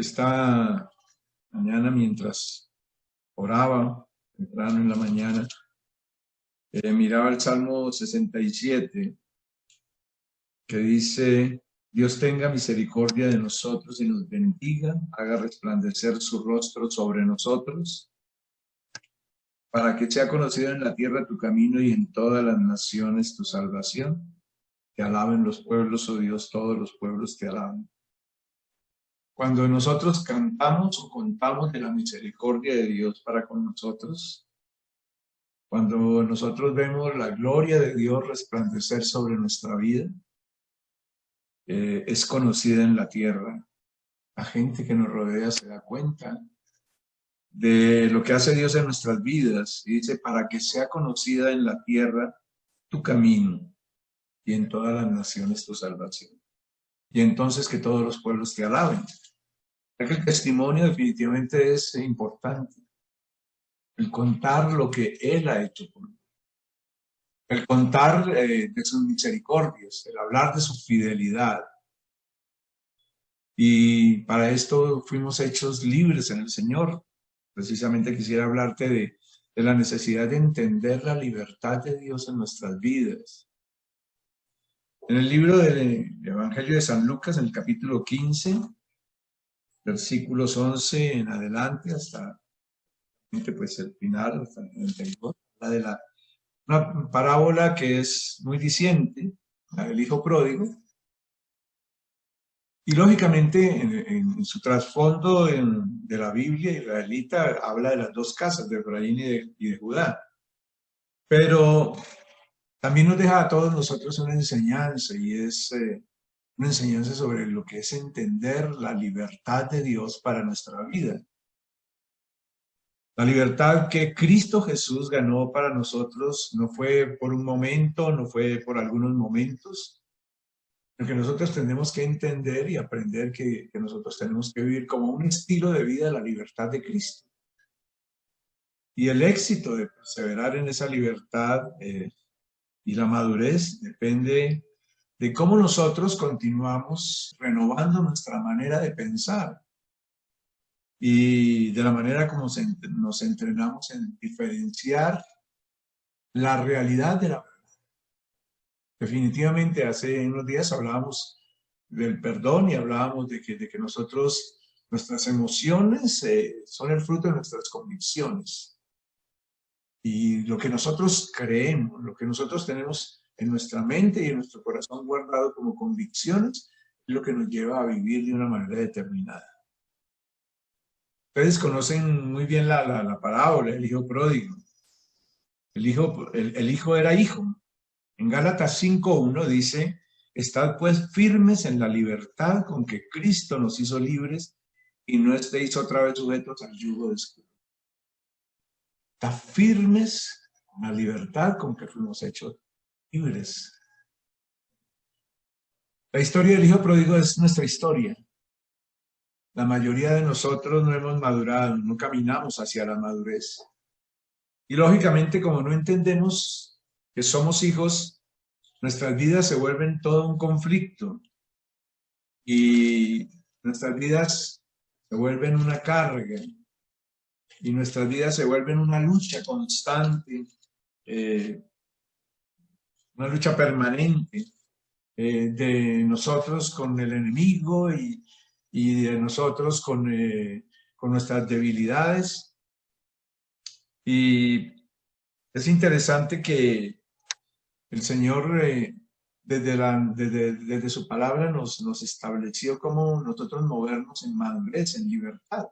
Esta mañana, mientras oraba, temprano en la mañana, miraba el Salmo 67, que dice: Dios tenga misericordia de nosotros y nos bendiga, haga resplandecer su rostro sobre nosotros, para que sea conocido en la tierra tu camino y en todas las naciones tu salvación. Te alaben los pueblos, oh Dios, todos los pueblos te alaban. Cuando nosotros cantamos o contamos de la misericordia de Dios para con nosotros, cuando nosotros vemos la gloria de Dios resplandecer sobre nuestra vida, es conocida en la tierra. La gente que nos rodea se da cuenta de lo que hace Dios en nuestras vidas y dice: para que sea conocida en la tierra tu camino y en todas las naciones tu salvación. Y entonces que todos los pueblos te alaben. El testimonio definitivamente es importante. El contar lo que Él ha hecho por mí. El contar de sus misericordias, el hablar de su fidelidad. Y para esto fuimos hechos libres en el Señor. Precisamente quisiera hablarte de la necesidad de entender la libertad de Dios en nuestras vidas. En el libro del Evangelio de San Lucas, en el capítulo 15, versículos 11 en adelante, hasta pues, el final, hasta el 92, habla de una parábola que es muy diciente, la del hijo pródigo. Y lógicamente en su trasfondo de la Biblia israelita habla de las dos casas, de Efraín y de Judá. Pero también nos deja a todos nosotros una enseñanza, y es una enseñanza sobre lo que es entender la libertad de Dios para nuestra vida. La libertad que Cristo Jesús ganó para nosotros no fue por un momento, no fue por algunos momentos, sino que nosotros tenemos que entender y aprender que nosotros tenemos que vivir como un estilo de vida la libertad de Cristo. Y el éxito de perseverar en esa libertad y la madurez depende de cómo nosotros continuamos renovando nuestra manera de pensar y de la manera como nos entrenamos en diferenciar la realidad de la verdad. Definitivamente hace unos días hablábamos del perdón y hablábamos de que nosotros, nuestras emociones son el fruto de nuestras convicciones. Y lo que nosotros creemos, lo que nosotros tenemos en nuestra mente y en nuestro corazón guardado como convicciones, es lo que nos lleva a vivir de una manera determinada. Ustedes conocen muy bien la parábola del hijo pródigo. El hijo era hijo. En Gálatas 5:1 dice: estad pues firmes en la libertad con que Cristo nos hizo libres, y no estéis otra vez sujetos al yugo de esclavitud. Estad firmes en la libertad con que fuimos hechos libres. La historia del hijo pródigo es nuestra historia. La mayoría de nosotros no hemos madurado, no caminamos hacia la madurez. Y lógicamente, como no entendemos que somos hijos, nuestras vidas se vuelven todo un conflicto. Y nuestras vidas se vuelven una carga. Y nuestras vidas se vuelven una lucha constante, una lucha permanente de nosotros con el enemigo y de nosotros con nuestras debilidades. Y es interesante que el Señor desde su palabra nos estableció cómo nosotros movernos en madurez, en libertad.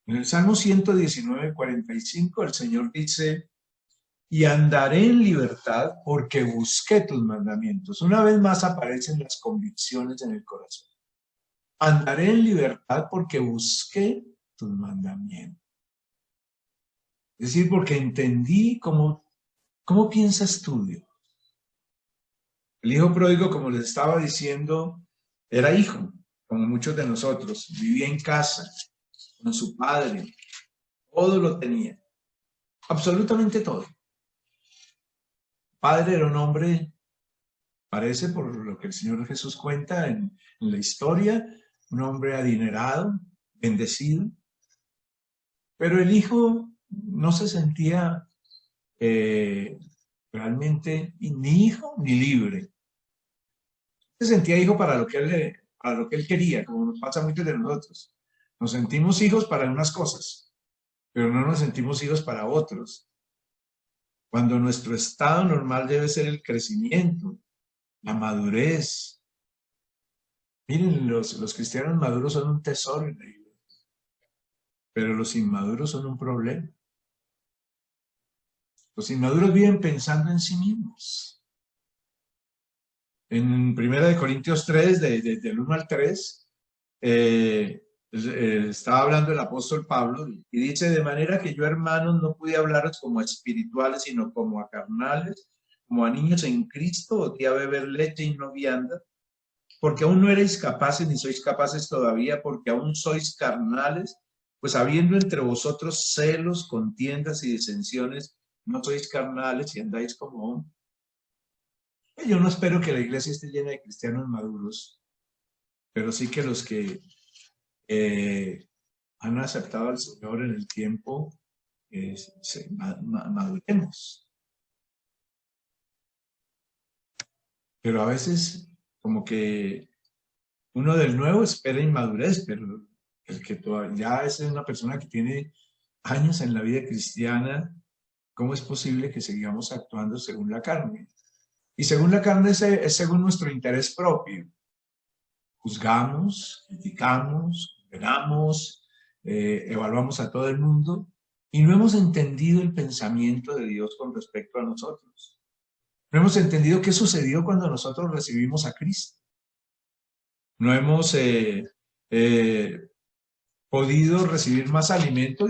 En el Salmo 119:45 el Señor dice: y andaré en libertad porque busqué tus mandamientos. Una vez más aparecen las convicciones en el corazón. Andaré en libertad porque busqué tus mandamientos. Es decir, porque entendí cómo piensas tú, Dios. El hijo pródigo, como les estaba diciendo, era hijo, como muchos de nosotros. Vivía en casa, con su padre. Todo lo tenía. Absolutamente todo. Padre era un hombre, parece por lo que el Señor Jesús cuenta en la historia, un hombre adinerado, bendecido, pero el hijo no se sentía realmente ni hijo ni libre. Se sentía hijo para lo que para lo que él quería, como nos pasa a muchos de nosotros. Nos sentimos hijos para unas cosas, pero no nos sentimos hijos para otros. Cuando nuestro estado normal debe ser el crecimiento, la madurez. Miren, los cristianos maduros son un tesoro en la iglesia, pero los inmaduros son un problema. Los inmaduros viven pensando en sí mismos. En 1 Corintios 3, del 1 al 3, estaba hablando el apóstol Pablo y dice: de manera que yo, hermanos, no pude hablaros como a espirituales, sino como a carnales, como a niños en Cristo. Os di a beber leche y no vianda, porque aún no erais capaces, ni sois capaces todavía, porque aún sois carnales, pues habiendo entre vosotros celos, contiendas y disensiones, no sois carnales y andáis como aún. Yo no espero que la iglesia esté llena de cristianos maduros, pero sí que los que han aceptado al Señor en el tiempo, maduremos. Pero a veces como que uno del nuevo espera inmadurez, pero el que ya es una persona que tiene años en la vida cristiana, ¿cómo es posible que sigamos actuando según la carne? Y según la carne es según nuestro interés propio. Juzgamos, criticamos, condenamos, evaluamos a todo el mundo y no hemos entendido el pensamiento de Dios con respecto a nosotros. No hemos entendido qué sucedió cuando nosotros recibimos a Cristo. No hemos podido recibir más alimento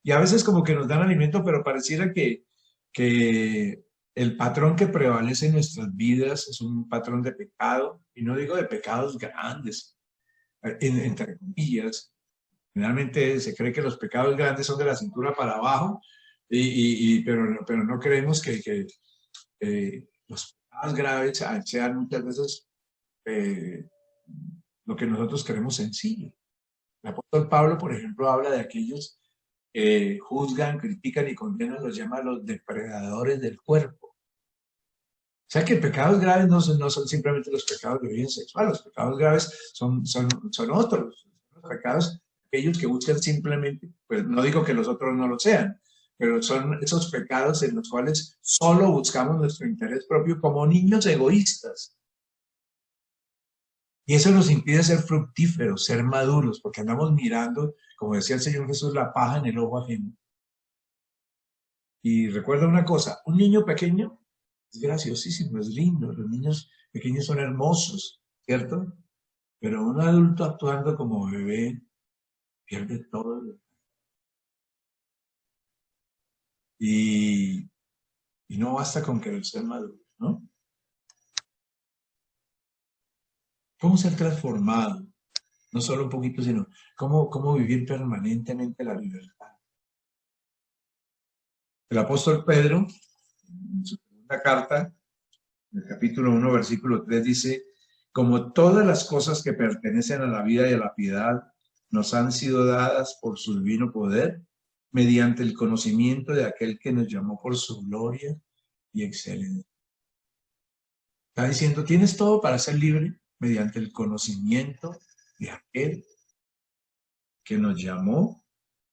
y a veces como que nos dan alimento, pero pareciera que el patrón que prevalece en nuestras vidas es un patrón de pecado, y no digo de pecados grandes, entre comillas. Generalmente se cree que los pecados grandes son de la cintura para abajo, pero no creemos que los pecados graves sean muchas veces lo que nosotros creemos sencillo. El apóstol Pablo, por ejemplo, habla de aquellos que juzgan, critican y condenan, los llama los depredadores del cuerpo. O sea que pecados graves no son simplemente los pecados de origen sexual, los pecados graves son otros, los pecados, aquellos que buscan simplemente, pues no digo que los otros no lo sean, pero son esos pecados en los cuales solo buscamos nuestro interés propio como niños egoístas. Y eso nos impide ser fructíferos, ser maduros, porque andamos mirando, como decía el Señor Jesús, la paja en el ojo ajeno. Y recuerda una cosa, un niño pequeño es graciosísimo, es lindo, los niños pequeños son hermosos, ¿cierto? Pero un adulto actuando como bebé pierde todo. Y no basta con querer ser maduro, ¿no? ¿Cómo ser transformado? No solo un poquito, sino cómo vivir permanentemente la libertad. El apóstol Pedro, en su segunda carta, en el capítulo 1, versículo 3, dice: como todas las cosas que pertenecen a la vida y a la piedad nos han sido dadas por su divino poder, mediante el conocimiento de aquel que nos llamó por su gloria y excelencia. Está diciendo, tienes todo para ser libre mediante el conocimiento de aquel que nos llamó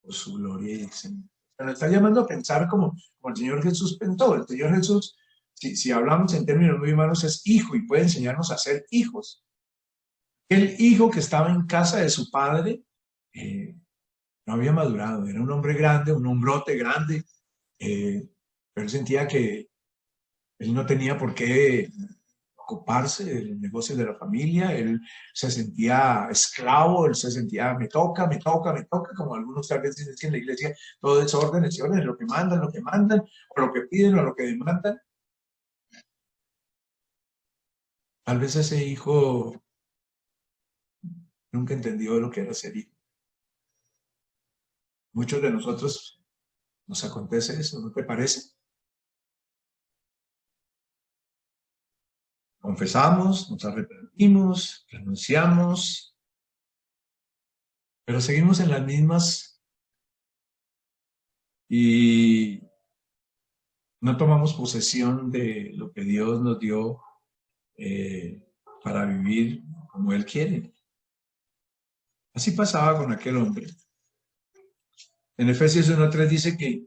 por su gloria y excelencia. Nos está llamando a pensar como el Señor Jesús pensó. El Señor Jesús, si hablamos en términos muy humanos, es hijo y puede enseñarnos a ser hijos. El hijo que estaba en casa de su padre no había madurado, era un hombre grande, un hombrote grande, pero él sentía que él no tenía por qué ocuparse del negocio de la familia, él se sentía esclavo, él se sentía, me toca, como algunos tal vez dicen en la iglesia, todo es órdenes y órdenes, lo que mandan, o lo que piden, o lo que demandan. Tal vez ese hijo nunca entendió lo que era ser hijo. Muchos de nosotros nos acontece eso, ¿no te parece? Confesamos, nos arrepentimos, renunciamos, pero seguimos en las mismas y no tomamos posesión de lo que Dios nos dio para vivir como Él quiere. Así pasaba con aquel hombre. En Efesios 1:3 dice que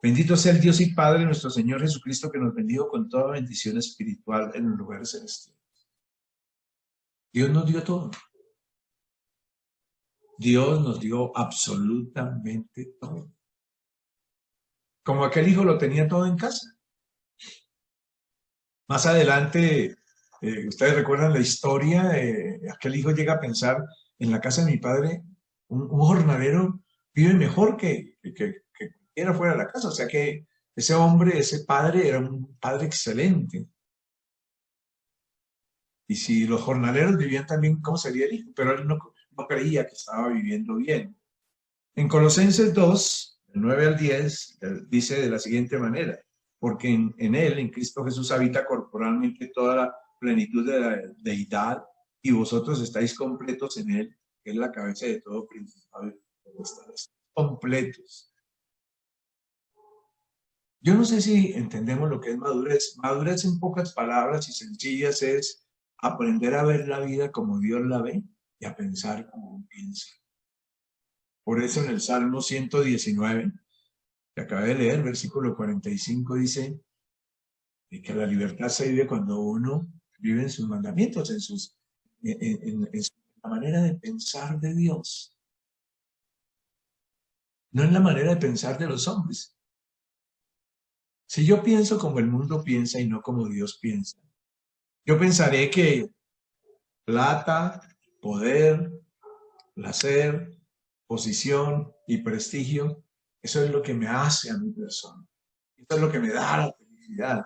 bendito sea el Dios y Padre de nuestro Señor Jesucristo, que nos bendijo con toda bendición espiritual en los lugares celestiales. Dios nos dio todo. Dios nos dio absolutamente todo. Como aquel hijo lo tenía todo en casa. Más adelante, ustedes recuerdan la historia, aquel hijo llega a pensar, en la casa de mi padre, un jornalero vive mejor que cualquiera fuera de la casa. O sea que ese hombre, ese padre, era un padre excelente. Y si los jornaleros vivían también, ¿cómo sería el hijo? Pero él no creía que estaba viviendo bien. En Colosenses 2, del 9 al 10, dice de la siguiente manera: porque en él, en Cristo Jesús, habita corporalmente toda la plenitud de la deidad, y vosotros estáis completos en él, que es la cabeza de todo principado. Estáis completos. Yo no sé si entendemos lo que es madurez. Madurez, en pocas palabras y sencillas, es aprender a ver la vida como Dios la ve y a pensar como Él piensa. Por eso en el Salmo 119, que acabé de leer, versículo 45, dice que la libertad se vive cuando uno vive en sus mandamientos, en la manera de pensar de Dios, no en la manera de pensar de los hombres. Si yo pienso como el mundo piensa y no como Dios piensa, yo pensaré que plata, poder, placer, posición y prestigio, eso es lo que me hace a mi persona. Eso es lo que me da la felicidad.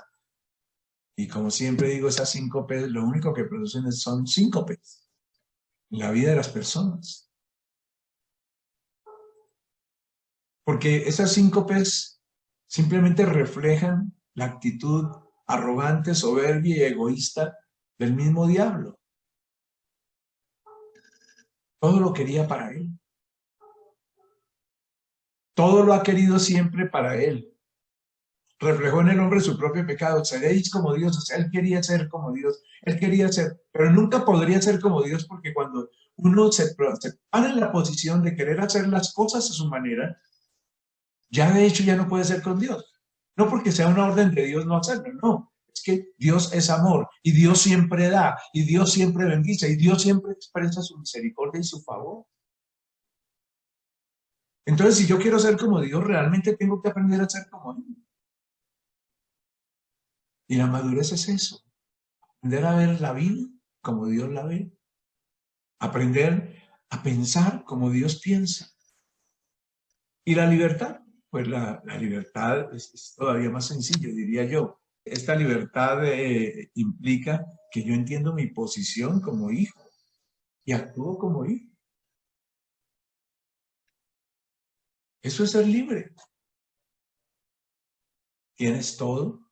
Y como siempre digo, esas síncopes, lo único que producen son síncopes en la vida de las personas. Porque esas síncopes simplemente reflejan la actitud arrogante, soberbia y egoísta del mismo diablo. Todo lo quería para él. Todo lo ha querido siempre para él. Reflejó en el hombre su propio pecado. Seréis como Dios. O sea, él quería ser como Dios. Él quería ser, pero nunca podría ser como Dios, porque cuando uno se para en la posición de querer hacer las cosas a su manera, ya de hecho ya no puede ser con Dios. No porque sea una orden de Dios no hacerlo, no. Es que Dios es amor y Dios siempre da y Dios siempre bendice y Dios siempre expresa su misericordia y su favor. Entonces, si yo quiero ser como Dios, realmente tengo que aprender a ser como Él. Y la madurez es eso, aprender a ver la vida como Dios la ve, aprender a pensar como Dios piensa. Y la libertad, pues la libertad es todavía más sencillo, diría yo. Esta libertad implica que yo entiendo mi posición como hijo y actúo como hijo. Eso es ser libre. Tienes todo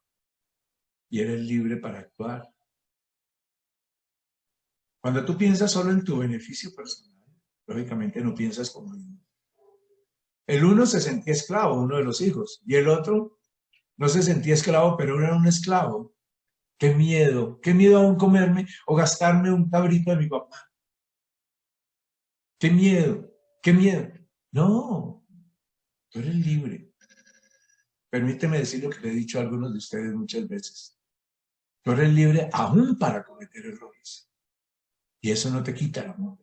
y eres libre para actuar. Cuando tú piensas solo en tu beneficio personal, lógicamente no piensas como hijo. El uno se sentía esclavo, uno de los hijos, y el otro no se sentía esclavo, pero era un esclavo. Qué miedo aún comerme o gastarme un cabrito de mi papá. Qué miedo, qué miedo. No, tú eres libre. Permíteme decir lo que le he dicho a algunos de ustedes muchas veces. Tú eres libre aún para cometer errores. Y eso no te quita el amor.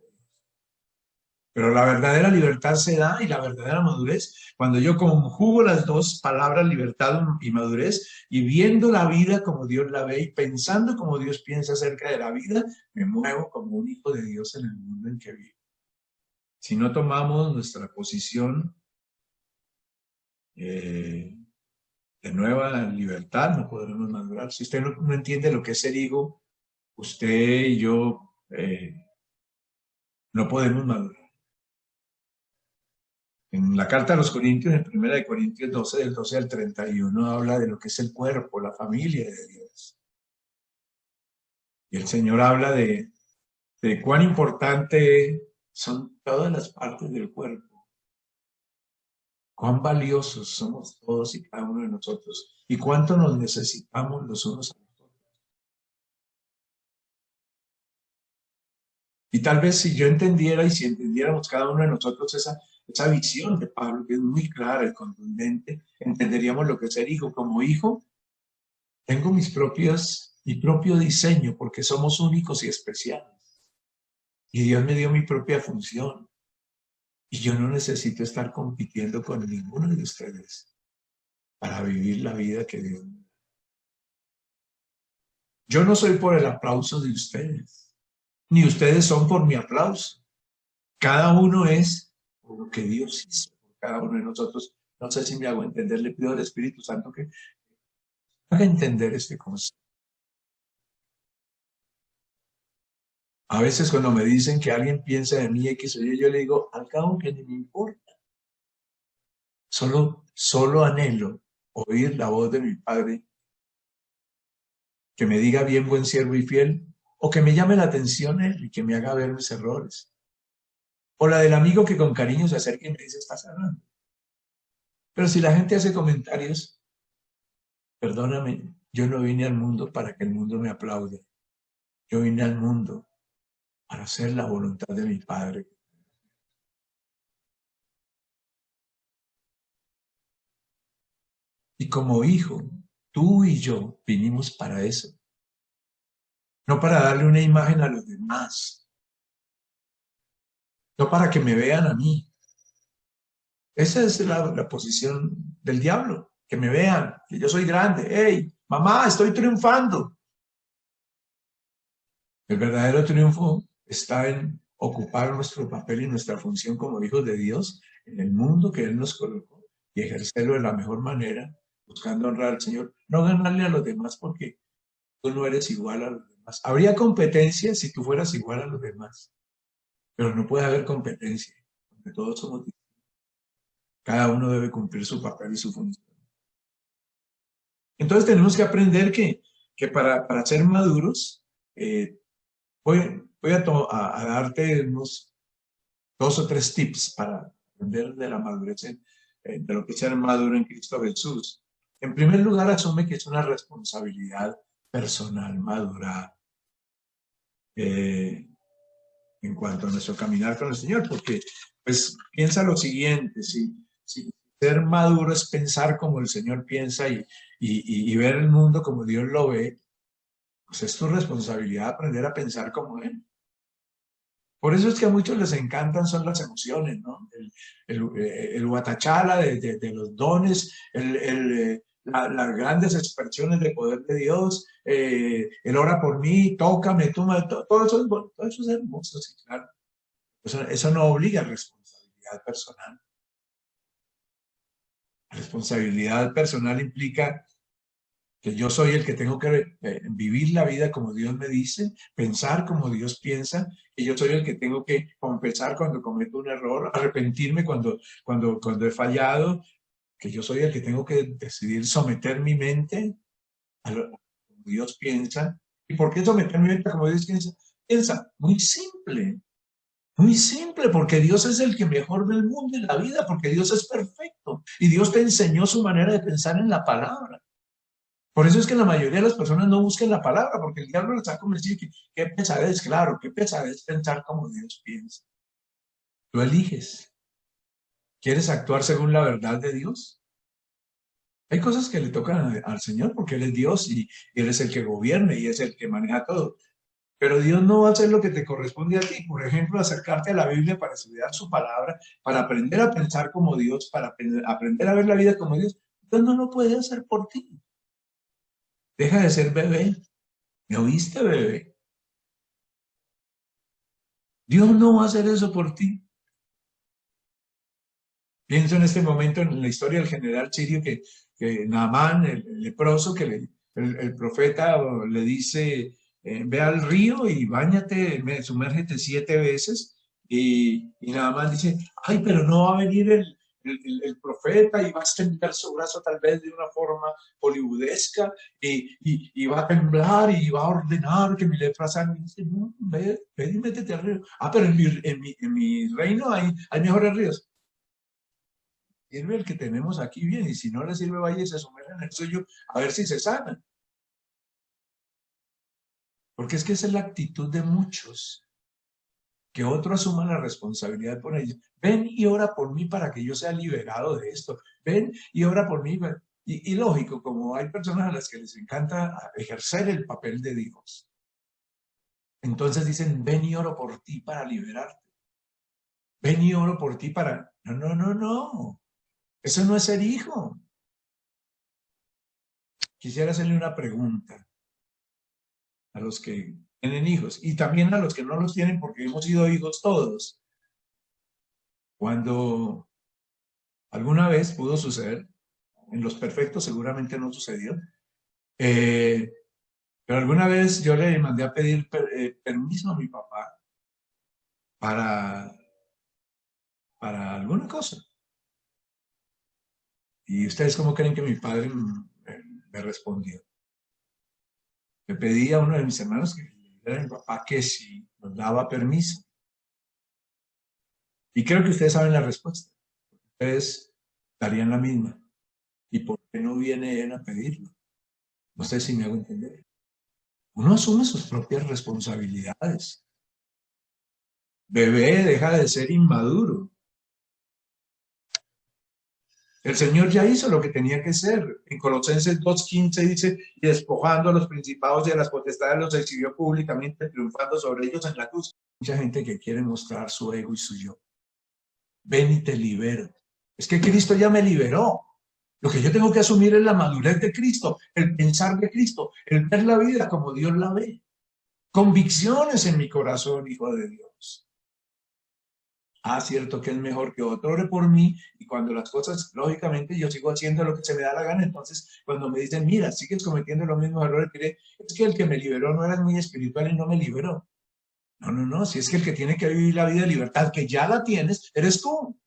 Pero la verdadera libertad se da, y la verdadera madurez cuando yo conjugo las dos palabras, libertad y madurez, y viendo la vida como Dios la ve y pensando como Dios piensa acerca de la vida, me muevo como un hijo de Dios en el mundo en que vivo. Si no tomamos nuestra posición de nueva libertad, no podremos madurar. Si usted no entiende lo que es ser hijo, usted y yo no podemos madurar. En la carta a los Corintios, en 1 Corintios 12, del 12 al 31, habla de lo que es el cuerpo, la familia de Dios. Y el Señor habla de cuán importante son todas las partes del cuerpo. Cuán valiosos somos todos y cada uno de nosotros y cuánto nos necesitamos los unos a los otros. Y tal vez si yo entendiera y si entendiéramos cada uno de nosotros esa visión de Pablo, que es muy clara y contundente, entenderíamos lo que es ser hijo. Como hijo, tengo mi propio diseño porque somos únicos y especiales. Y Dios me dio mi propia función. Y yo no necesito estar compitiendo con ninguno de ustedes para vivir la vida que Dios me da. Yo no soy por el aplauso de ustedes, ni ustedes son por mi aplauso. Cada uno es por lo que Dios hizo por cada uno de nosotros. No sé si me hago entender, le pido al Espíritu Santo que haga entender este concepto. A veces cuando me dicen que alguien piensa de mí X o Y, yo le digo, al cabo que ni me importa. Solo anhelo oír la voz de mi Padre que me diga bien, buen siervo y fiel, o que me llame la atención él y que me haga ver mis errores. O la del amigo que con cariño se acerca y me dice, estás hablando. Pero si la gente hace comentarios, perdóname, yo no vine al mundo para que el mundo me aplaude. Yo vine al mundo para hacer la voluntad de mi Padre. Y como hijo, tú y yo vinimos para eso. No para darle una imagen a los demás. No para que me vean a mí. Esa es la posición del diablo. Que me vean, que yo soy grande. ¡Hey, mamá, estoy triunfando! El verdadero triunfo está en ocupar nuestro papel y nuestra función como hijos de Dios en el mundo que Él nos colocó y ejercerlo de la mejor manera, buscando honrar al Señor. No ganarle a los demás porque tú no eres igual a los demás. Habría competencia si tú fueras igual a los demás, pero no puede haber competencia, porque todos somos distintos. Cada uno debe cumplir su papel y su función. Entonces tenemos que aprender que para ser maduros, eh, voy a darte unos 2 o 3 tips para aprender de la madurez, de lo que es ser maduro en Cristo Jesús. En primer lugar, asume que es una responsabilidad personal madurar en cuanto a nuestro caminar con el Señor, porque pues piensa lo siguiente, si ser maduro es pensar como el Señor piensa y ver el mundo como Dios lo ve, pues es tu responsabilidad aprender a pensar como Él. Por eso es que a muchos les encantan son las emociones, ¿no? El guatachala de los dones, las grandes expresiones de poder de Dios, el ora por mí, tócame, todo eso es bueno, todo eso es hermoso, sí, claro. Eso no obliga a responsabilidad personal. La responsabilidad personal implica que yo soy el que tengo que vivir la vida como Dios me dice, pensar como Dios piensa, que yo soy el que tengo que confesar cuando cometo un error, arrepentirme cuando he fallado, que yo soy el que tengo que decidir someter mi mente a lo que Dios piensa. ¿Y por qué someter mi mente como Dios piensa? Piensa, muy simple, porque Dios es el que mejor ve el mundo y la vida, porque Dios es perfecto y Dios te enseñó su manera de pensar en la palabra. Por eso es que la mayoría de las personas no buscan la palabra, porque el diablo les ha convencido que qué pesadez, claro, qué pesadez pensar como Dios piensa. Tú eliges. ¿Quieres actuar según la verdad de Dios? Hay cosas que le tocan al Señor porque Él es Dios y Él es el que gobierna y es el que maneja todo. Pero Dios no va a hacer lo que te corresponde a ti. Por ejemplo, acercarte a la Biblia para estudiar su palabra, para aprender a pensar como Dios, para aprender a ver la vida como Dios. Dios no lo puede hacer por ti. Deja de ser bebé. ¿Me oíste, bebé? Dios no va a hacer eso por ti. Pienso en este momento en la historia del general sirio que Naamán, el leproso, el profeta le dice, ve al río y báñate, sumérgete 7 veces. Y Naamán dice, ay, pero no va a venir el profeta y va a extender su brazo tal vez de una forma hollywoodesca y va a temblar y va a ordenar que mi lepra sane. Y dice, no, ve y métete al río. Ah, pero en mi reino hay mejores ríos. Sirve el que tenemos aquí bien, y si no le sirve, vaya y se sumerge en el suyo a ver si se sana. Porque es que esa es la actitud de muchos, que otro asuma la responsabilidad por ellos. Ven y ora por mí para que yo sea liberado de esto. Ven y ora por mí. Y lógico, como hay personas a las que les encanta ejercer el papel de Dios, entonces dicen, ven y oro por ti para liberarte. Ven y oro por ti para... No, no, no, no. Eso no es ser hijo. Quisiera hacerle una pregunta a los que tienen hijos y también a los que no los tienen porque hemos sido hijos todos. Cuando alguna vez pudo suceder, en los perfectos seguramente no sucedió, eh, pero alguna vez yo le mandé a pedir permiso a mi papá para, para alguna cosa. ¿Y ustedes cómo creen que mi padre me respondió? Le pedí a uno de mis hermanos que le dijera a mi papá que si nos daba permiso. Y creo que ustedes saben la respuesta. Ustedes darían la misma. ¿Y por qué no viene él a pedirlo? No sé si me hago entender. Uno asume sus propias responsabilidades. Bebé deja de ser inmaduro. El Señor ya hizo lo que tenía que hacer. En Colosenses 2:15 dice, y despojando a los principados y a las potestades los exhibió públicamente, triunfando sobre ellos en la cruz. Mucha gente que quiere mostrar su ego y su yo. Ven y te libero. Es que Cristo ya me liberó. Lo que yo tengo que asumir es la madurez de Cristo, el pensar de Cristo, el ver la vida como Dios la ve. Convicciones en mi corazón, hijo de Dios. Ah, cierto que es mejor que otro ore por mí y cuando las cosas, lógicamente, yo sigo haciendo lo que se me da la gana, entonces cuando me dicen, mira, sigues cometiendo los mismos errores, diré, es que el que me liberó no era muy espiritual y no me liberó. No, no, no, si es que el que tiene que vivir la vida de libertad, que ya la tienes, eres tú.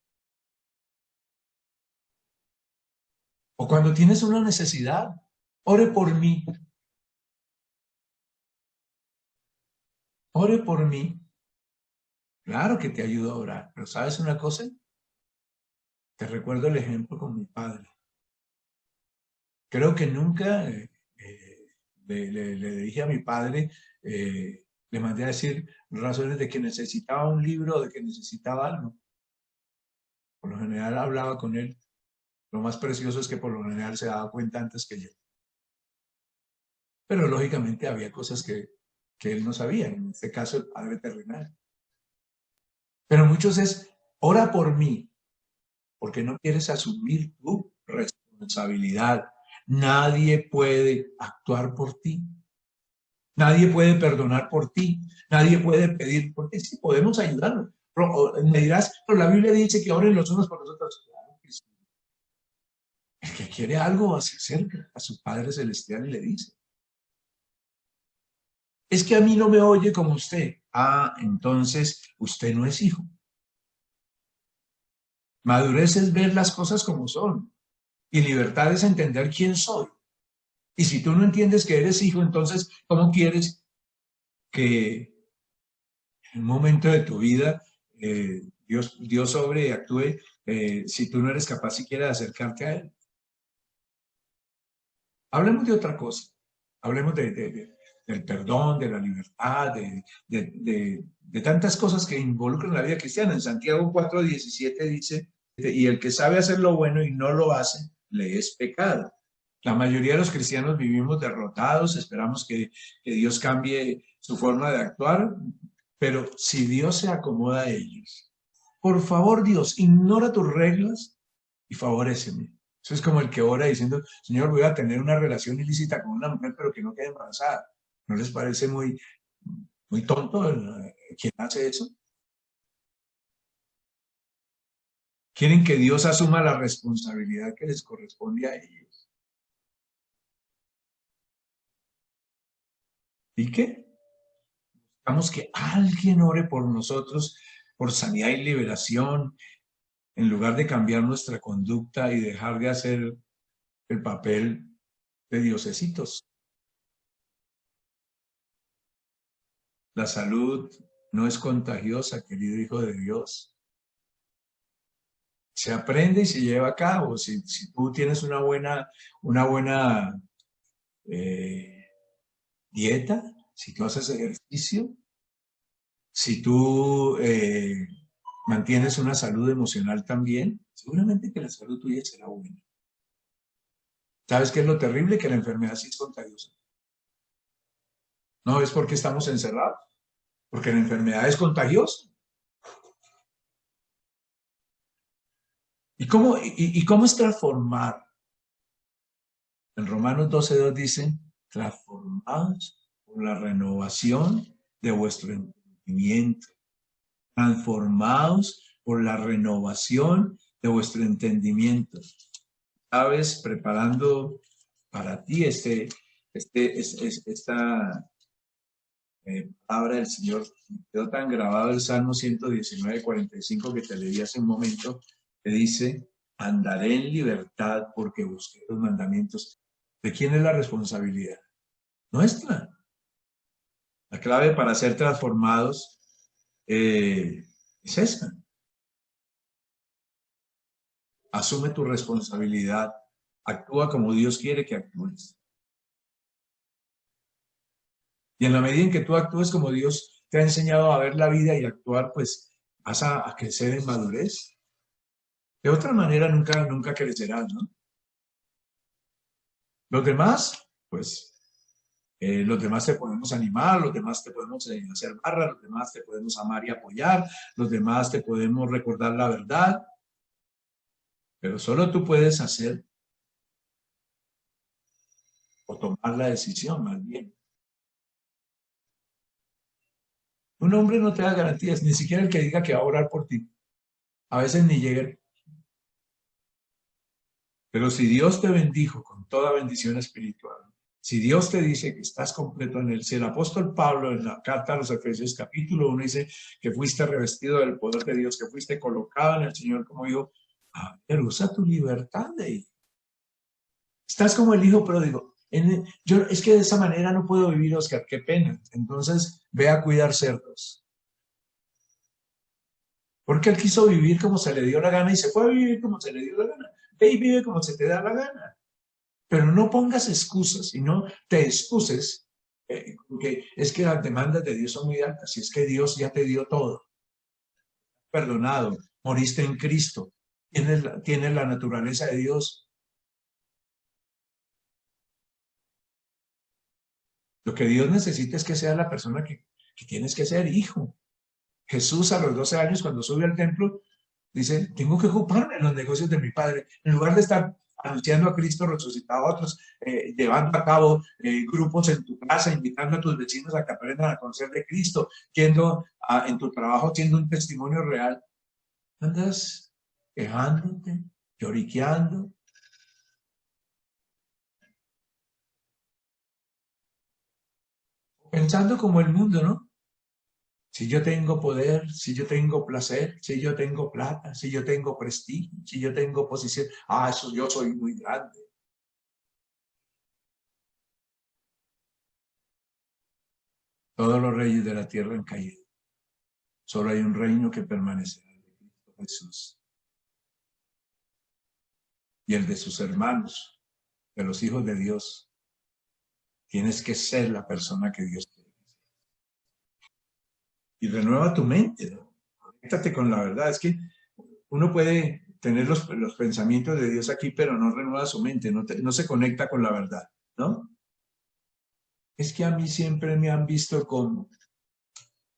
O cuando tienes una necesidad, ore por mí, ore por mí. Claro que te ayudo a orar, pero ¿sabes una cosa? Te recuerdo el ejemplo con mi padre. Creo que nunca le dije a mi padre, le mandé a decir razones de que necesitaba un libro, de que necesitaba algo. Por lo general hablaba con él. Lo más precioso es que por lo general se daba cuenta antes que yo. Pero lógicamente había cosas que él no sabía, en este caso el padre terrenal. Pero muchos es, ora por mí, porque no quieres asumir tu responsabilidad. Nadie puede actuar por ti. Nadie puede perdonar por ti. Nadie puede pedir por ti. Sí, podemos ayudarnos. Me dirás, pero la Biblia dice que oren los unos por los otros. Claro que sí. El que quiere algo se acerca a su Padre Celestial y le dice, es que a mí no me oye como usted. Ah, entonces usted no es hijo. Madurez es ver las cosas como son. Y libertad es entender quién soy. Y si tú no entiendes que eres hijo, entonces, ¿cómo quieres que en un momento de tu vida Dios sobreactúe si tú no eres capaz siquiera de acercarte a Él? Hablemos de otra cosa. Hablemos del perdón, de la libertad, de tantas cosas que involucran la vida cristiana. En Santiago 4:17 dice, y el que sabe hacer lo bueno y no lo hace, le es pecado. La mayoría de los cristianos vivimos derrotados, esperamos que Dios cambie su forma de actuar, pero si Dios se acomoda a ellos, por favor Dios, ignora tus reglas y favoréceme. Eso es como el que ora diciendo, Señor, voy a tener una relación ilícita con una mujer, pero que no quede embarazada. ¿No les parece muy tonto quien hace eso? Quieren que Dios asuma la responsabilidad que les corresponde a ellos. ¿Y qué? Buscamos que alguien ore por nosotros, por sanidad y liberación. en lugar de cambiar nuestra conducta y dejar de hacer el papel de diosesitos. La salud no es contagiosa, querido hijo de Dios. Se aprende y se lleva a cabo. Si tú tienes una buena dieta, si tú haces ejercicio, si tú mantienes una salud emocional también, seguramente que la salud tuya será buena. ¿Sabes qué es lo terrible? Que la enfermedad sí es contagiosa. ¿No es porque estamos encerrados? Porque la enfermedad es contagiosa. ¿Y cómo es transformar? En Romanos 12:2 dice, transformados por la renovación de vuestro entendimiento. Transformados por la renovación de vuestro entendimiento. Sabes, preparando para ti esta palabra del Señor, me quedó tan grabado el Salmo 119:45 que te leí hace un momento, que dice, andaré en libertad porque busqué los mandamientos. ¿De quién es la responsabilidad? Nuestra. La clave para ser transformados es esta. Asume tu responsabilidad. Actúa como Dios quiere que actúes. Y en la medida en que tú actúes como Dios te ha enseñado a ver la vida y actuar, pues vas a crecer en madurez. De otra manera nunca crecerás, ¿no? Los demás, pues, los demás te podemos animar, los demás te podemos hacer barra, los demás te podemos amar y apoyar, los demás te podemos recordar la verdad, pero solo tú puedes hacer o tomar la decisión, más bien. Un hombre no te da garantías, ni siquiera el que diga que va a orar por ti. A veces ni llega. Pero si Dios te bendijo con toda bendición espiritual, si Dios te dice que estás completo en él, si el apóstol Pablo en la carta a los Efesios capítulo 1 dice que fuiste revestido del poder de Dios, que fuiste colocado en el Señor como hijo, pero usa tu libertad de ahí. Estás como el hijo pródigo. Es que de esa manera no puedo vivir, Oscar, qué pena. Entonces ve a cuidar cerdos. Porque él quiso vivir como se le dio la gana y se puede vivir como se le dio la gana. Ve y vive como se te da la gana. Pero no pongas excusas y no te excuses, porque es que las demandas de Dios son muy altas y es que Dios ya te dio todo. Perdonado, moriste en Cristo, tienes la naturaleza de Dios. Lo que Dios necesita es que seas la persona que tienes que ser, hijo. Jesús a los 12 años, cuando sube al templo, dice, tengo que ocuparme en los negocios de mi Padre. En lugar de estar anunciando a Cristo resucitado a otros, llevando a cabo grupos en tu casa, invitando a tus vecinos a que aprendan a conocer de Cristo, yendo en tu trabajo, siendo un testimonio real, andas quejándote, lloriqueando, pensando como el mundo, ¿no? Si yo tengo poder, si yo tengo placer, si yo tengo plata, si yo tengo prestigio, si yo tengo posición, eso yo soy muy grande. Todos los reyes de la tierra han caído. Solo hay un reino que permanecerá, el de Cristo Jesús. Y el de sus hermanos, de los hijos de Dios. Tienes que ser la persona que Dios quiere. Y renueva tu mente, ¿no? Conéctate con la verdad. Es que uno puede tener los pensamientos de Dios aquí, pero no renueva su mente, no se conecta con la verdad, ¿no? Es que a mí siempre me han visto como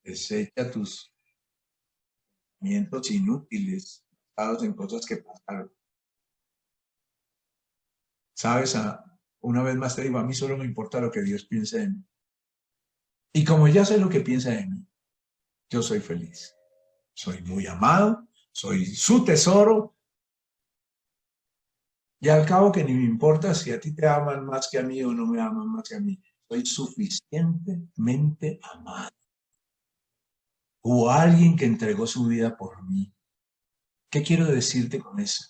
desecha tus pensamientos inútiles, basados en cosas que pasaron. Sabes, una vez más te digo, a mí solo me importa lo que Dios piensa de mí. Y como ya sé lo que piensa de mí, yo soy feliz. Soy muy amado, soy su tesoro. Y al cabo que ni me importa si a ti te aman más que a mí o no me aman más que a mí. Soy suficientemente amado. Hubo alguien que entregó su vida por mí. ¿Qué quiero decirte con eso?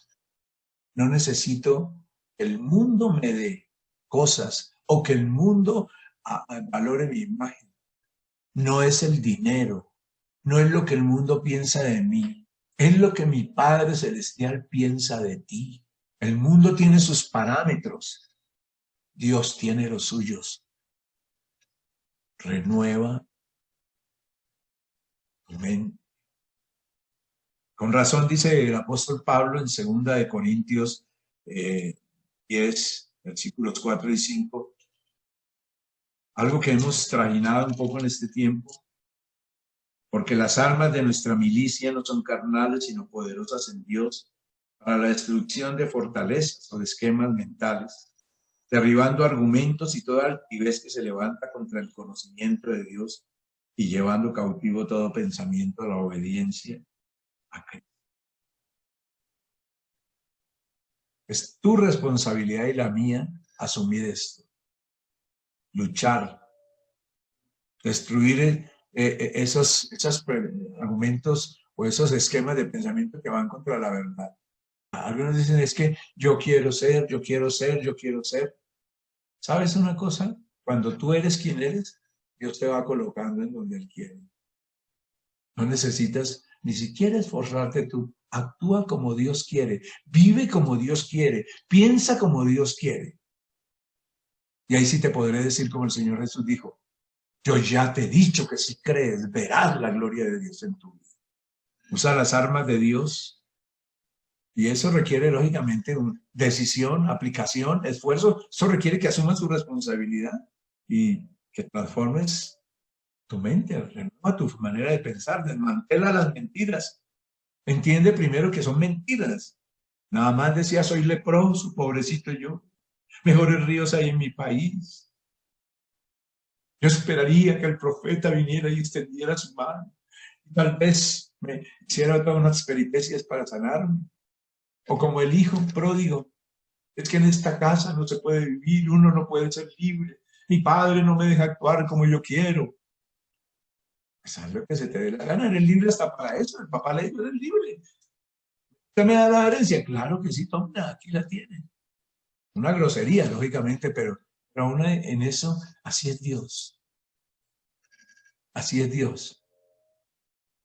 No necesito que el mundo me dé cosas o que el mundo valore mi imagen. No es el dinero, no es lo que el mundo piensa de mí, es lo que mi Padre Celestial piensa de ti. El mundo tiene sus parámetros, Dios tiene los suyos. Renueva tu mente. Con razón dice el apóstol Pablo en 2 Corintios 10, versículos 4 y 5, algo que hemos trajinado un poco en este tiempo, porque las armas de nuestra milicia no son carnales, sino poderosas en Dios para la destrucción de fortalezas o de esquemas mentales, derribando argumentos y toda altivez que se levanta contra el conocimiento de Dios y llevando cautivo todo pensamiento a la obediencia a Cristo. Es tu responsabilidad y la mía asumir esto, luchar, destruir esos argumentos o esos esquemas de pensamiento que van contra la verdad. Algunos dicen, es que yo quiero ser, yo quiero ser, yo quiero ser. ¿Sabes una cosa? Cuando tú eres quien eres, Dios te va colocando en donde Él quiere. No necesitas ni siquiera esforzarte tú. Actúa como Dios quiere, vive como Dios quiere, piensa como Dios quiere. Y ahí sí te podré decir como el Señor Jesús dijo, yo ya te he dicho que si crees, verás la gloria de Dios en tu vida. Usa las armas de Dios y eso requiere lógicamente decisión, aplicación, esfuerzo. Eso requiere que asumas tu responsabilidad y que transformes tu mente, renueva tu manera de pensar, desmantela las mentiras. Entiende primero que son mentiras. Nada más decía, soy leproso, pobrecito yo. Mejores ríos hay en mi país. Yo esperaría que el profeta viniera y extendiera su mano. Y tal vez me hiciera todas unas peripecias para sanarme. O como el hijo pródigo. Es que en esta casa no se puede vivir, uno no puede ser libre. Mi padre no me deja actuar como yo quiero. Pues haz lo que se te dé la gana. Eres libre hasta para eso. El papá le dijo, eres libre. ¿Usted me da la herencia? Claro que sí, toma, aquí la tiene. Una grosería, lógicamente, pero aún en eso, así es Dios. Así es Dios.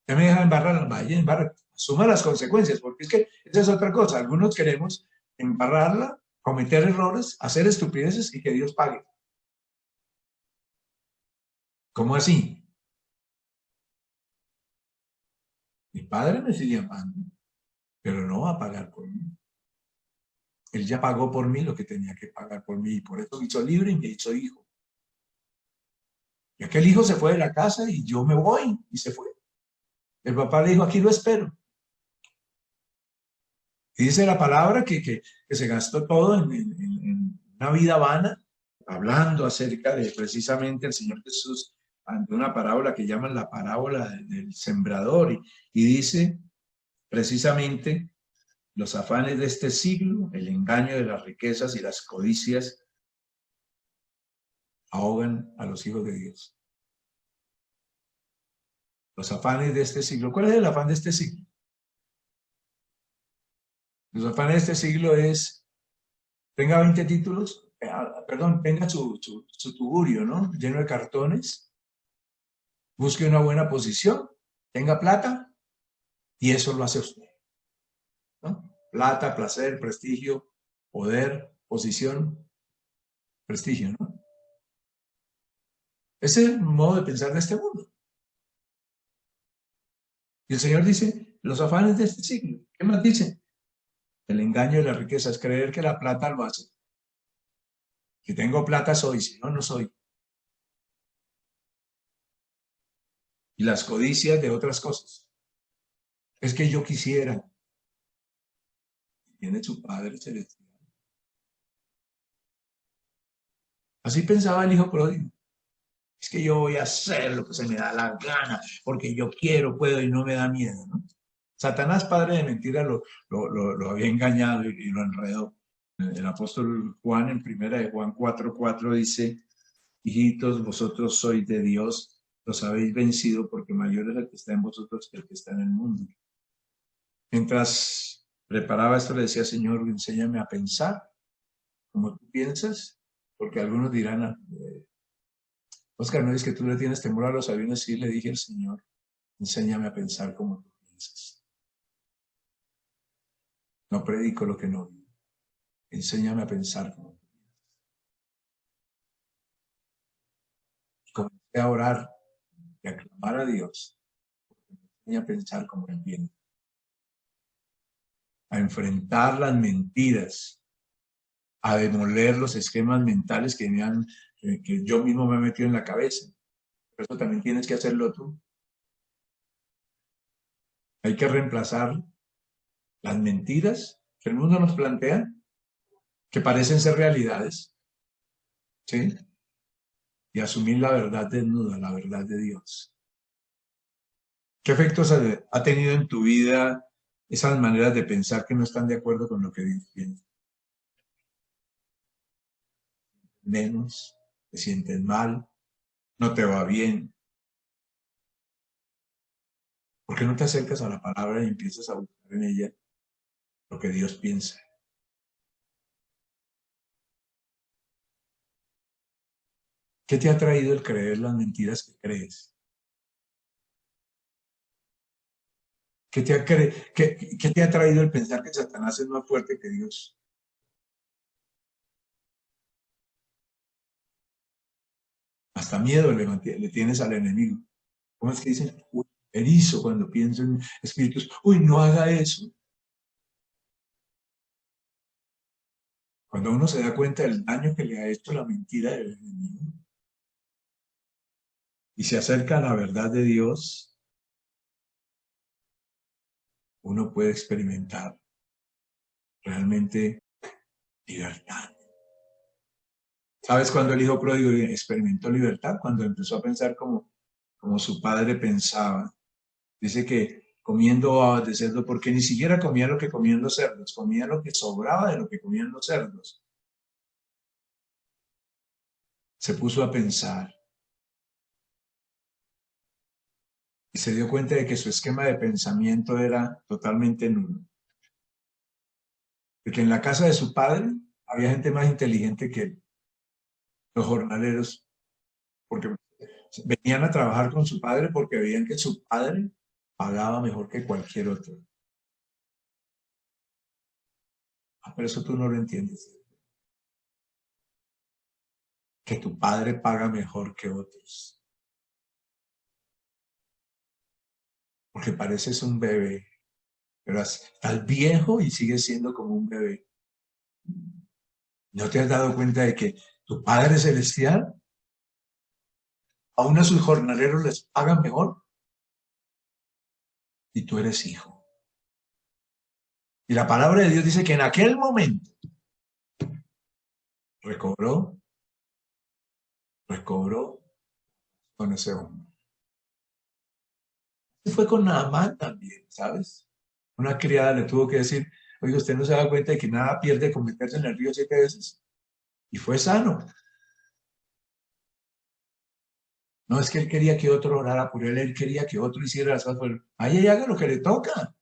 Usted me deja embarrar, vaya, embarrar. Asuma las consecuencias, porque es que esa es otra cosa. Algunos queremos embarrarla, cometer errores, hacer estupideces y que Dios pague. ¿Cómo así? Mi padre me sigue amando, pero no va a pagar por mí. Él ya pagó por mí lo que tenía que pagar por mí y por eso me hizo libre y me hizo hijo. Y aquel hijo se fue de la casa y yo me voy y se fue. El papá le dijo, aquí lo espero. Y dice la palabra que se gastó todo en una vida vana, hablando acerca de precisamente el Señor Jesús ante una parábola que llaman la parábola del sembrador y dice precisamente los afanes de este siglo, el engaño de las riquezas y las codicias ahogan a los hijos de Dios. Los afanes de este siglo. ¿Cuál es el afán de este siglo? Los afanes de este siglo es, tenga 20 títulos, perdón, tenga su tugurio, ¿no? Lleno de cartones, busque una buena posición, tenga plata y eso lo hace usted, ¿no? Plata, placer, prestigio, poder, posición, prestigio, ¿no? Ese es el modo de pensar de este mundo. Y el Señor dice, los afanes de este siglo. ¿Qué más dice? El engaño de la riqueza es creer que la plata lo hace. Si tengo plata soy, si no, no soy. Y las codicias de otras cosas. Es que yo quisiera. Tiene su Padre Celestial. Así pensaba el hijo pródigo. Es que yo voy a hacer lo que se me da la gana, porque yo quiero, puedo y no me da miedo, ¿no? Satanás, padre de mentira, lo había engañado y lo enredó. El apóstol Juan, en primera de Juan 4:4, dice, hijitos, vosotros sois de Dios, los habéis vencido, porque mayor es el que está en vosotros que el que está en el mundo. Mientras preparaba esto, le decía, Señor, enséñame a pensar como tú piensas, porque algunos dirán, Oscar, ¿no es que tú le tienes temor a los aviones? Sí, le dije al Señor, enséñame a pensar como tú piensas. No predico lo que no vivo. Enséñame a pensar como tú piensas. Y comencé a orar y a clamar a Dios, y a pensar como Él piensa, a enfrentar las mentiras, a demoler los esquemas mentales que yo mismo me he metido en la cabeza. Por eso también tienes que hacerlo tú. Hay que reemplazar las mentiras que el mundo nos plantea, que parecen ser realidades, ¿sí? Y asumir la verdad desnuda, la verdad de Dios. ¿Qué efectos ha tenido en tu vida esas maneras de pensar que no están de acuerdo con lo que Dios piensa? Menos, te sientes mal, no te va bien. ¿Por qué no te acercas a la palabra y empiezas a buscar en ella lo que Dios piensa? ¿Qué te ha traído el creer las mentiras que crees? ¿Qué te ha traído el pensar que Satanás es más fuerte que Dios? Hasta miedo le tienes al enemigo. ¿Cómo es que dicen? Uy, erizo cuando pienso en espíritus. Uy, no haga eso. Cuando uno se da cuenta del daño que le ha hecho la mentira del enemigo y se acerca a la verdad de Dios, uno puede experimentar realmente libertad. ¿Sabes cuándo el hijo pródigo experimentó libertad? Cuando empezó a pensar como su padre pensaba. Dice que comiendo babas de cerdo, porque ni siquiera comía lo que comían los cerdos, comía lo que sobraba de lo que comían los cerdos. Se puso a pensar y se dio cuenta de que su esquema de pensamiento era totalmente nulo. De que en la casa de su padre había gente más inteligente que él, los jornaleros, porque venían a trabajar con su padre porque veían que su padre pagaba mejor que cualquier otro. Ah, pero eso tú no lo entiendes. Que tu padre paga mejor que otros. Porque pareces un bebé, pero estás viejo y sigues siendo como un bebé. ¿No te has dado cuenta de que tu Padre Celestial, aún a sus jornaleros les paga mejor? Y tú eres hijo. Y la palabra de Dios dice que en aquel momento recobró con ese hombre. Y fue con Naamán también, ¿sabes? Una criada le tuvo que decir, oye, usted no se da cuenta de que nada pierde con meterse en el río 7 veces. Y fue sano. No es que él quería que otro orara por él quería que otro hiciera las cosas por él. Ahí ella haga lo que le toca.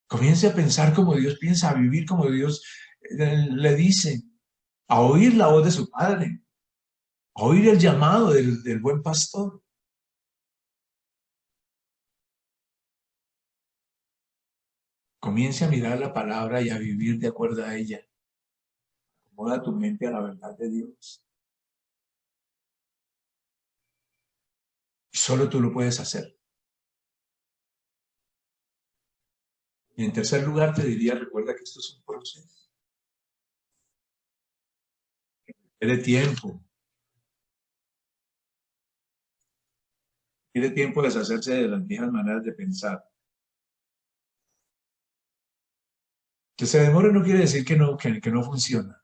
Comience a pensar como Dios piensa, a vivir como Dios le dice, a oír la voz de su Padre, a oír el llamado del buen pastor. Comience a mirar la palabra y a vivir de acuerdo a ella. Acomoda tu mente a la verdad de Dios. Y solo tú lo puedes hacer. Y en tercer lugar te diría, recuerda que esto es un proceso. Requiere tiempo. Requiere tiempo deshacerse de las viejas maneras de pensar. Que se demore no quiere decir que no funciona.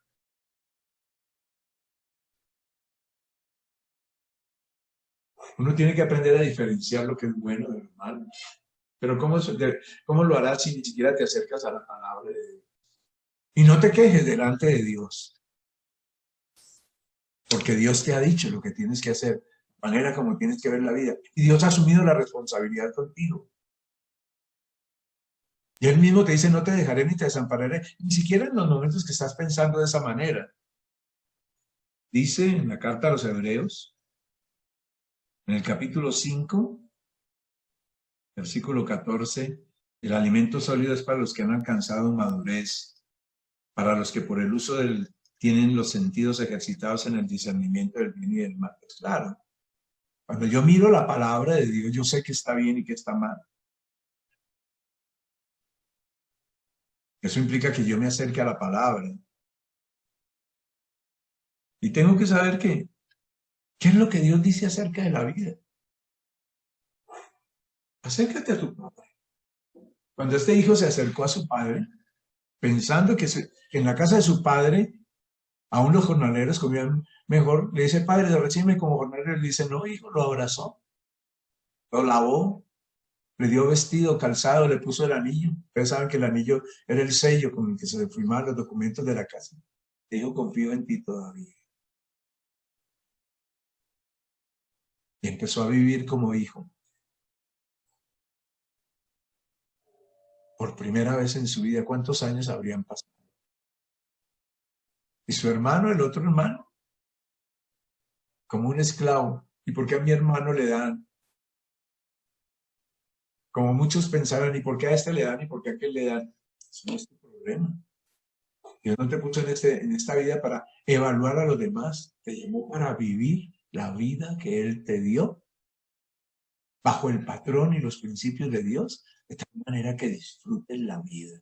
Uno tiene que aprender a diferenciar lo que es bueno de lo malo. Pero ¿cómo lo harás si ni siquiera te acercas a la palabra de Dios? Y no te quejes delante de Dios, porque Dios te ha dicho lo que tienes que hacer. manera como tienes que ver la vida. Y Dios ha asumido la responsabilidad contigo. Y Él mismo te dice, no te dejaré ni te desampararé, ni siquiera en los momentos que estás pensando de esa manera. Dice en la carta a los Hebreos, en el capítulo 5, versículo 14, el alimento sólido es para los que han alcanzado madurez, para los que por el uso tienen los sentidos ejercitados en el discernimiento del bien y del mal. Pues claro, cuando yo miro la palabra de Dios, yo sé que está bien y que está mal. Eso implica que yo me acerque a la palabra. Y tengo que saber qué es lo que Dios dice acerca de la vida. Acércate a tu padre. Cuando este hijo se acercó a su padre, pensando que en la casa de su padre, aún los jornaleros comían mejor, le dice, padre, recíbeme como jornalero. Le dice, no, hijo, lo abrazó, lo lavó, le dio vestido, calzado, le puso el anillo. Ustedes saben que el anillo era el sello con el que se firmaban los documentos de la casa. Le dijo, confío en ti todavía. Y empezó a vivir como hijo. Por primera vez en su vida, ¿cuántos años habrían pasado? Y su hermano, el otro hermano, como un esclavo. ¿Y por qué a mi hermano le dan? Como muchos pensaron, ¿y por qué a este le dan y por qué a aquel le dan? Eso no es tu problema. Dios no te puso en esta vida para evaluar a los demás. Te llamó para vivir la vida que Él te dio bajo el patrón y los principios de Dios, de tal manera que disfrutes la vida.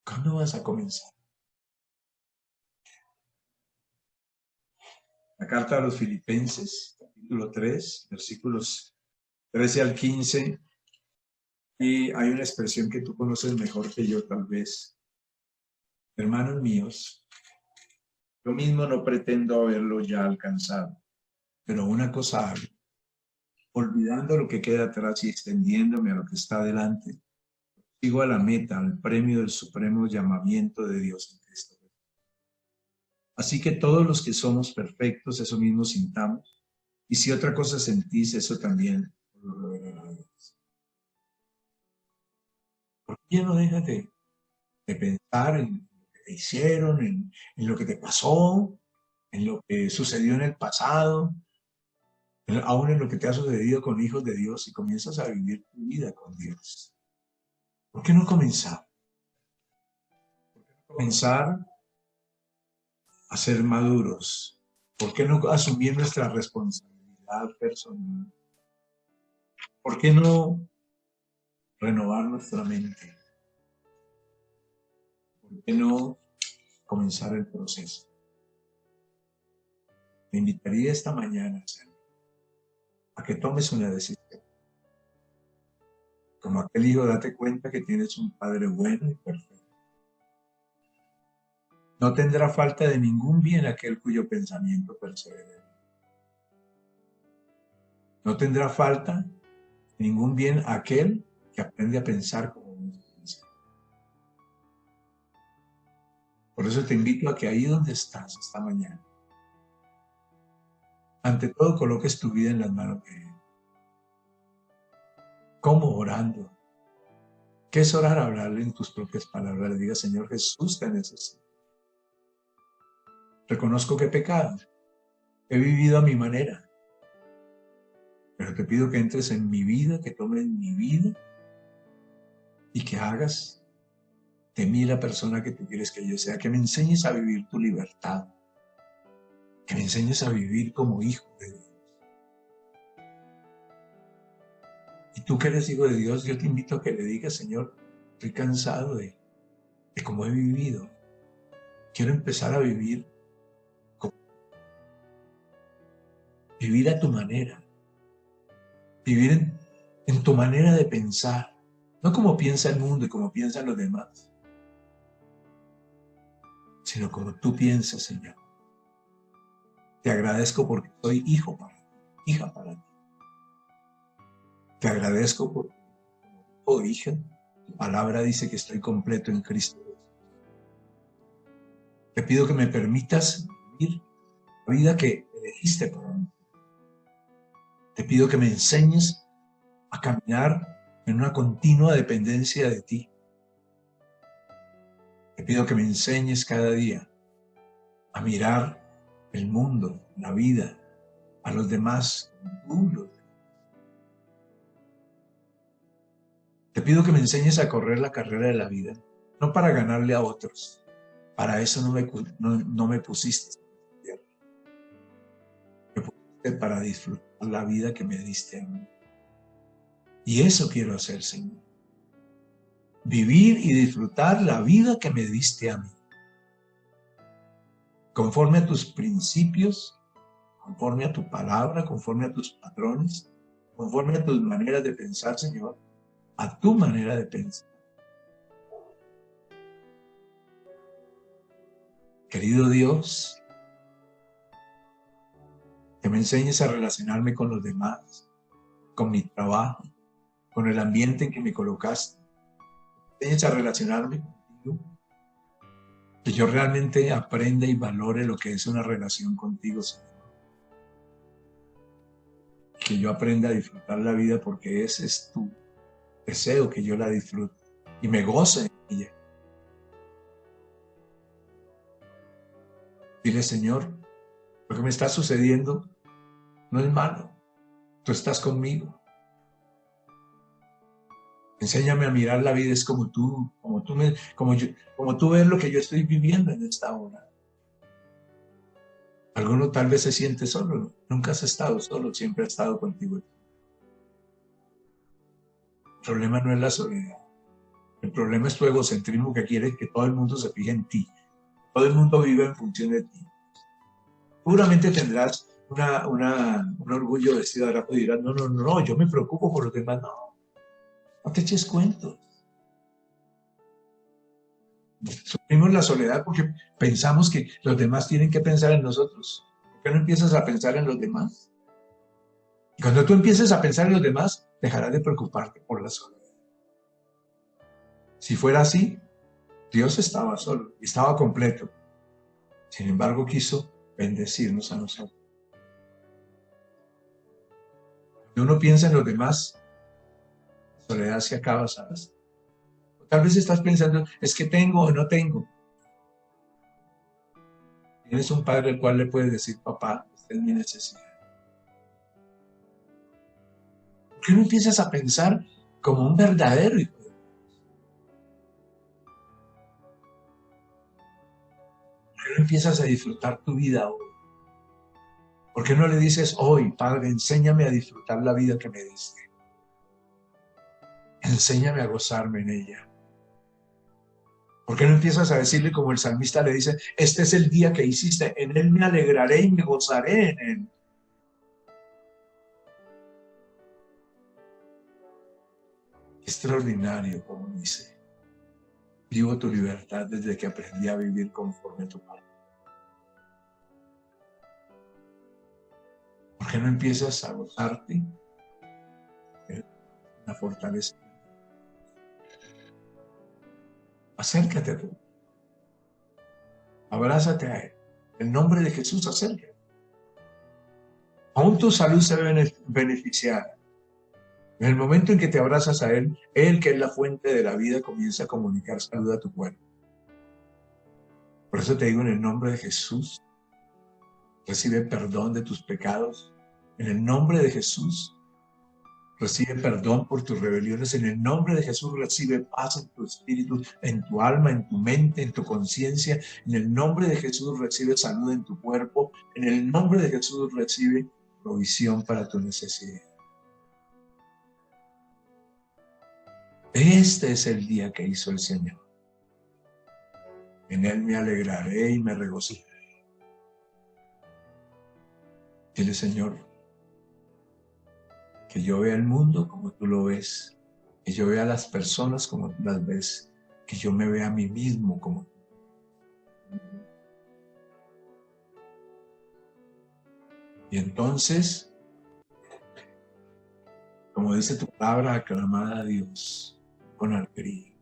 ¿Cuándo vas a comenzar? La carta a los Filipenses, capítulo 3, versículos 13 al 15, y hay una expresión que tú conoces mejor que yo tal vez. Hermanos míos, yo mismo no pretendo haberlo ya alcanzado, pero una cosa hago, olvidando lo que queda atrás y extendiéndome a lo que está delante, sigo a la meta, al premio del supremo llamamiento de Dios en Cristo. Así que todos los que somos perfectos, eso mismo sintamos, y si otra cosa sentís, eso también lo revelarás. ¿Por qué no dejas de pensar en lo que te hicieron, en lo que te pasó, en lo que sucedió en el pasado, aún en lo que te ha sucedido con hijos de Dios y comienzas a vivir tu vida con Dios? ¿Por qué no comenzar? Comenzar a ser maduros. ¿Por qué no asumir nuestra responsabilidad personal? ¿Por qué no renovar nuestra mente? ¿Por qué no comenzar el proceso? Te invitaría esta mañana a que tomes una decisión. Como aquel hijo, date cuenta que tienes un Padre bueno y perfecto. No tendrá falta de ningún bien aquel cuyo pensamiento persevera. No tendrá falta de ningún bien aquel que aprende a pensar como Dios piensa. Por eso te invito a que ahí donde estás esta mañana, ante todo coloques tu vida en las manos de Él. ¿Cómo? Orando. ¿Qué es orar? Hablarle en tus propias palabras. Le diga, Señor Jesús, te necesito. Reconozco que he pecado. He vivido a mi manera. Pero te pido que entres en mi vida, que tomes mi vida y que hagas de mí la persona que tú quieres que yo sea. Que me enseñes a vivir tu libertad. Que me enseñes a vivir como hijo de Dios. Y tú que eres hijo de Dios, yo te invito a que le digas, Señor, estoy cansado de cómo he vivido. Quiero empezar a vivir a tu manera. Vivir en tu manera de pensar. No como piensa el mundo y como piensan los demás, sino como tú piensas, Señor. Te agradezco porque soy hijo para ti, hija para ti. Te agradezco porque, oh hija, tu palabra dice que estoy completo en Cristo. Te pido que me permitas vivir la vida que el diste por mí. Te pido que me enseñes a caminar en una continua dependencia de ti. Te pido que me enseñes cada día a mirar el mundo, la vida, a los demás. Te pido que me enseñes a correr la carrera de la vida, no para ganarle a otros. Para eso no me pusiste. Me pusiste para disfrutar la vida que me diste a mí. Y eso quiero hacer, Señor. Vivir y disfrutar la vida que me diste a mí. Conforme a tus principios, conforme a tu palabra, conforme a tus patrones, conforme a tus maneras de pensar, Señor, a tu manera de pensar. Querido Dios, que me enseñes a relacionarme con los demás, con mi trabajo, con el ambiente en que me colocaste. Me enseñes a relacionarme contigo, que yo realmente aprenda y valore lo que es una relación contigo, Señor. Que yo aprenda a disfrutar la vida porque ese es tu deseo, que yo la disfrute y me goce en ella. Dile, Señor, lo que me está sucediendo no es malo. Tú estás conmigo. Enséñame a mirar la vida es como tú ves lo que yo estoy viviendo en esta hora. Alguno tal vez se siente solo. Nunca has estado solo, siempre ha estado contigo. El problema no es la soledad. El problema es tu egocentrismo que quiere que todo el mundo se fije en ti. Todo el mundo vive en función de ti. Seguramente tendrás un orgullo vestido de harapo y dirás, no, yo me preocupo por los demás. No te eches cuentos. Sufrimos la soledad porque pensamos que los demás tienen que pensar en nosotros. ¿Por qué no empiezas a pensar en los demás? Y cuando tú empieces a pensar en los demás, dejarás de preocuparte por la soledad. Si fuera así, Dios estaba solo, estaba completo. Sin embargo, quiso bendecirnos a nosotros. Cuando uno piensa en los demás, la soledad se acaba, ¿sabes? Tal vez estás pensando, es que tengo o no tengo. Tienes un padre al cual le puedes decir, papá, esta es mi necesidad. ¿Por qué no empiezas a pensar como un verdadero hijo de Dios? ¿Por qué no empiezas a disfrutar tu vida hoy? ¿Por qué no le dices hoy, Padre, enséñame a disfrutar la vida que me diste? Enséñame a gozarme en ella. ¿Por qué no empiezas a decirle como el salmista le dice, este es el día que hiciste, en él me alegraré y me gozaré en él? Extraordinario, como dice. Vivo tu libertad desde que aprendí a vivir conforme a tu palabra. ¿Por qué no empiezas a gozarte? La fortaleza. Acércate a tú. Abrázate a él. En nombre de Jesús, acércate. Aún tu salud se ve beneficiada. En el momento en que te abrazas a él, él que es la fuente de la vida, comienza a comunicar salud a tu cuerpo. Por eso te digo, en el nombre de Jesús, recibe perdón de tus pecados. En el nombre de Jesús, recibe perdón por tus rebeliones. En el nombre de Jesús, recibe paz en tu espíritu, en tu alma, en tu mente, en tu conciencia. En el nombre de Jesús, recibe salud en tu cuerpo. En el nombre de Jesús, recibe provisión para tu necesidad. Este es el día que hizo el Señor. En él me alegraré y me regocijaré. Dile, Señor, que yo vea el mundo como tú lo ves, que yo vea a las personas como tú las ves, que yo me vea a mí mismo como tú. Y entonces, como dice tu palabra, aclamad a Dios con alegría,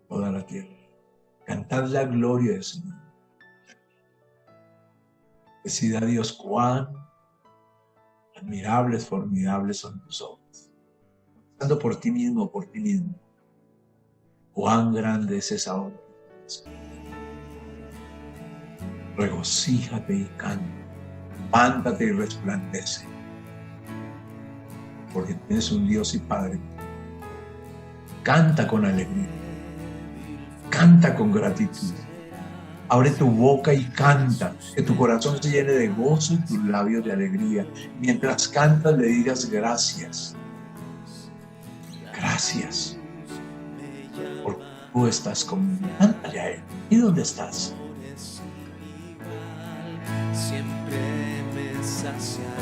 toda la tierra. Cantad la gloria del Señor. Decida Dios cuán admirables, formidables son tus obras. Pensando por ti mismo, por ti mismo. Cuán grande es esa obra. Regocíjate y canta. Levántate y resplandece. Porque tienes un Dios y Padre. Canta con alegría. Canta con gratitud. Abre tu boca y canta, que tu corazón se llene de gozo y tus labios de alegría. Mientras cantas le digas gracias. Gracias. Porque tú estás conmigo. Cántale a Él. ¿Y dónde estás? Siempre me saciarás.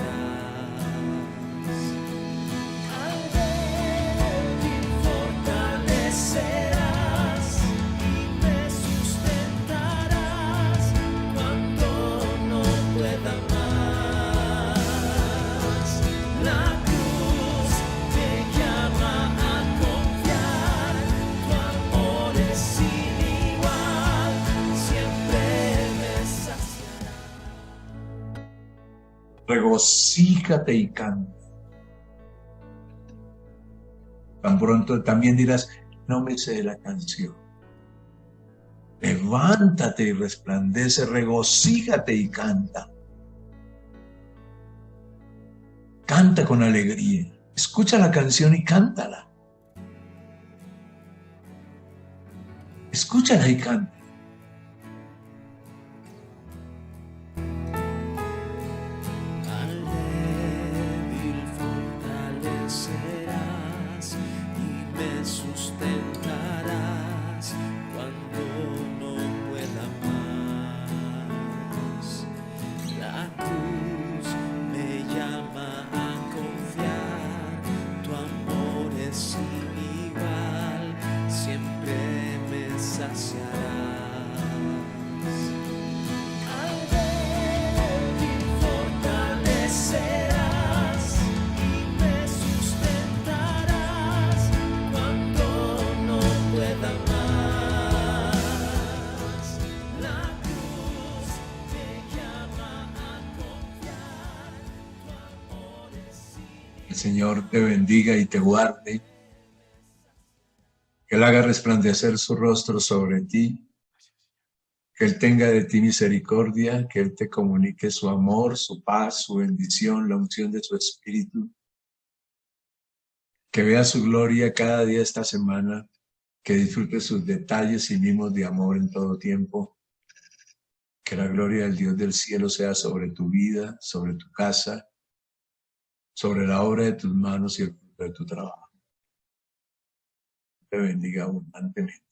Regocíjate y canta. Tan pronto también dirás, no me sé la canción. Levántate y resplandece, regocíjate y canta. Canta con alegría. Escucha la canción y cántala. Escúchala y canta. Sustentarás cuando no pueda más. La cruz me llama a confiar, tu amor es sin igual, siempre me saciarás. Al débil fortalecerás y me sustentarás cuando no pueda más. La cruz me llama a confiar, tu amor es sin igual. El Señor te bendiga y te guarde. Que Él haga resplandecer su rostro sobre ti. Que Él tenga de ti misericordia. Que Él te comunique su amor, su paz, su bendición, la unción de su Espíritu. Que vea su gloria cada día esta semana. Que disfrute sus detalles y mimos de amor en todo tiempo. Que la gloria del Dios del cielo sea sobre tu vida, sobre tu casa, sobre la obra de tus manos y el fruto de tu trabajo. Te bendiga abundantemente.